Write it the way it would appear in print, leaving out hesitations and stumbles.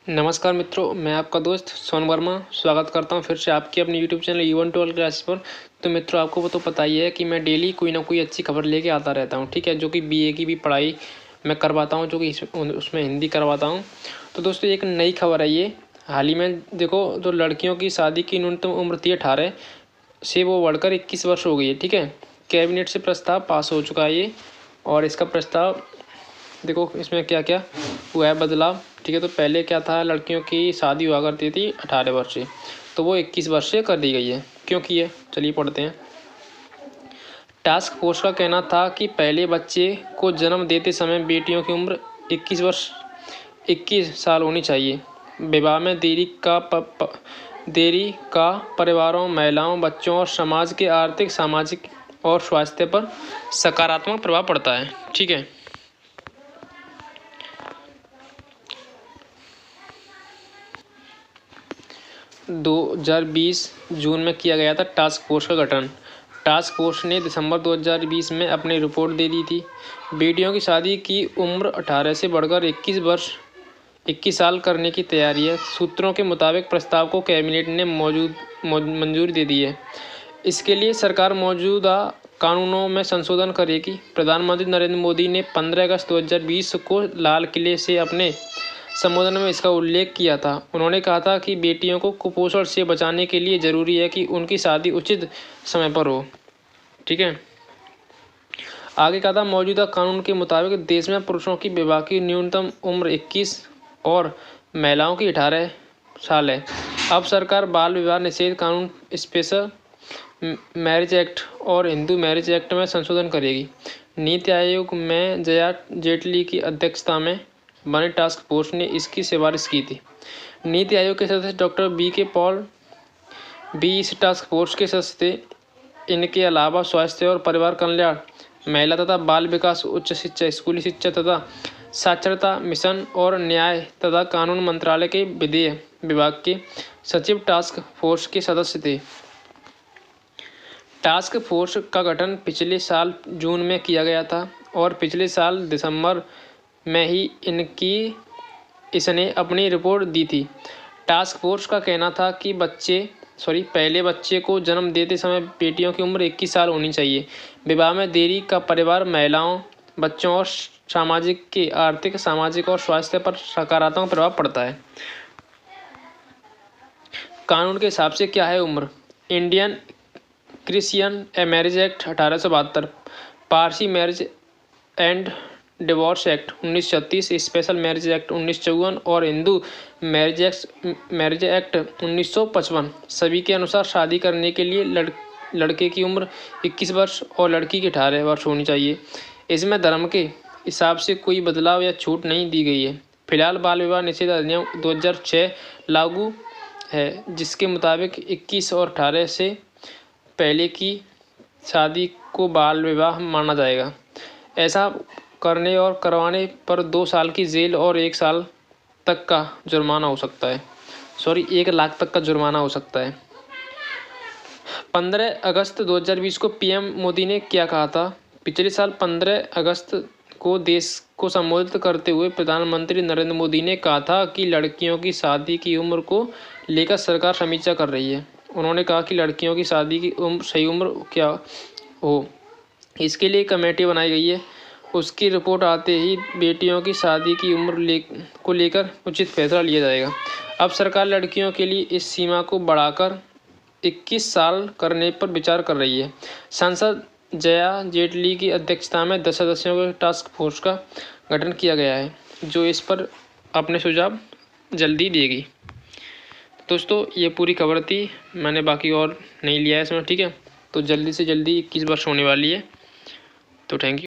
नमस्कार मित्रों, मैं आपका दोस्त सोन वर्मा स्वागत करता हूं फिर से आपके अपने यूट्यूब चैनल इवन 12 क्लासेस पर। तो मित्रों, आपको तो पता ही है कि मैं डेली कोई ना कोई अच्छी खबर लेके आता रहता हूं, ठीक है। जो कि बीए की भी पढ़ाई मैं करवाता हूं, जो कि उसमें हिंदी करवाता हूं। तो दोस्तों, एक नई खबर है ये। हाल ही में देखो, तो लड़कियों की शादी की न्यूनतम उम्र थी 18 से वो बढ़कर 21 वर्ष हो गई है, ठीक है। कैबिनेट से प्रस्ताव पास हो चुका है ये, और इसका प्रस्ताव देखो इसमें क्या क्या हुआ है बदलाव, ठीक है। तो पहले क्या था, लड़कियों की शादी हुआ करती थी 18 वर्ष से, तो वो 21 वर्ष से कर दी गई है। क्यों की है, चलिए पढ़ते हैं। टास्क फोर्स का कहना था कि पहले बच्चे को जन्म देते समय बेटियों की उम्र 21 साल होनी चाहिए। विवाह में देरी का परिवारों, महिलाओं, बच्चों और समाज के आर्थिक, सामाजिक और स्वास्थ्य पर सकारात्मक प्रभाव पड़ता है, ठीक है। दो 2020 जून में किया गया था टास्क फोर्स का गठन। टास्क फोर्स ने दिसंबर 2020 में अपनी रिपोर्ट दे दी थी। बेटियों की शादी की उम्र 18 से बढ़कर 21 साल करने की तैयारी है। सूत्रों के मुताबिक प्रस्ताव को कैबिनेट ने मंजूरी दे दी है। इसके लिए सरकार मौजूदा कानूनों में संशोधन करेगी। प्रधानमंत्री नरेंद्र मोदी ने 15 अगस्त 2020 को लाल किले से अपने संबोधन में इसका उल्लेख किया था। उन्होंने कहा था कि बेटियों को कुपोषण से बचाने के लिए जरूरी है कि उनकी शादी उचित समय पर हो, ठीक है। आगे कहा था, मौजूदा कानून के मुताबिक देश में पुरुषों की विवाह की न्यूनतम उम्र 21 और महिलाओं की 18 साल है। अब सरकार बाल विवाह निषेध कानून, स्पेशल मैरिज एक्ट और हिंदू मैरिज एक्ट में संशोधन करेगी। नीति आयोग में जया जेटली की अध्यक्षता में बनी टास्क फोर्स ने इसकी सिफारिश की थी। नीति आयोग के सदस्य डॉक्टर बी.के. पॉल भी इस टास्क फोर्स के सदस्य थे। इनके अलावा स्वास्थ्य और परिवार कल्याण, महिला तथा बाल विकास, उच्च शिक्षा, स्कूली शिक्षा तथा साक्षरता मिशन और न्याय तथा कानून मंत्रालय के विधि विभाग के सचिव टास्क फोर्स के सदस्य थे। टास्क फोर्स का गठन पिछले साल जून में किया गया था और पिछले साल दिसंबर में ही इसने अपनी रिपोर्ट दी थी। टास्क फोर्स का कहना था कि पहले बच्चे को जन्म देते समय बेटियों की उम्र 21 साल होनी चाहिए। विवाह में देरी का परिवार, महिलाओं, बच्चों और सामाजिक के आर्थिक, सामाजिक और स्वास्थ्य पर सकारात्मक प्रभाव पड़ता है। कानून के हिसाब से क्या है उम्र? Indian Christian marriage act 1872, Parsi marriage and divorce act 1936, special marriage act 1954 और हिंदू मैरिज एक्ट 1955 सभी के अनुसार शादी करने के लिए लड़के की उम्र 21 वर्ष और लड़की की 18 वर्ष होनी चाहिए। इसमें धर्म के हिसाब से कोई बदलाव या छूट नहीं दी गई है। फिलहाल बाल विवाह निषेध अधिनियम 2006 लागू है, जिसके मुताबिक 21 और 18 से पहले की शादी को बाल विवाह माना जाएगा। ऐसा करने और करवाने पर 2 साल की जेल और 1 साल तक का जुर्माना हो सकता है। 1 लाख तक का जुर्माना हो सकता है। 15 अगस्त 2020 को पीएम मोदी ने क्या कहा था? पिछले साल 15 अगस्त को देश को संबोधित करते हुए प्रधानमंत्री नरेंद्र मोदी ने कहा था कि लड़कियों की शादी की उम्र को लेकर सरकार समीक्षा कर रही है। उन्होंने कहा कि लड़कियों की शादी की सही उम्र क्या हो, इसके लिए कमेटी बनाई गई है। उसकी रिपोर्ट आते ही बेटियों की शादी की उम्र को लेकर उचित फैसला लिया जाएगा। अब सरकार लड़कियों के लिए इस सीमा को बढ़ाकर 21 साल करने पर विचार कर रही है। सांसद जया जेटली की अध्यक्षता में 10 सदस्यों के टास्क फोर्स का गठन किया गया है, जो इस पर अपने सुझाव जल्दी देगी। दोस्तों, ये पूरी खबर थी, मैंने बाकी और नहीं लिया है इसमें, ठीक है। तो जल्दी से जल्दी 21 वर्ष होने वाली है। तो थैंक यू।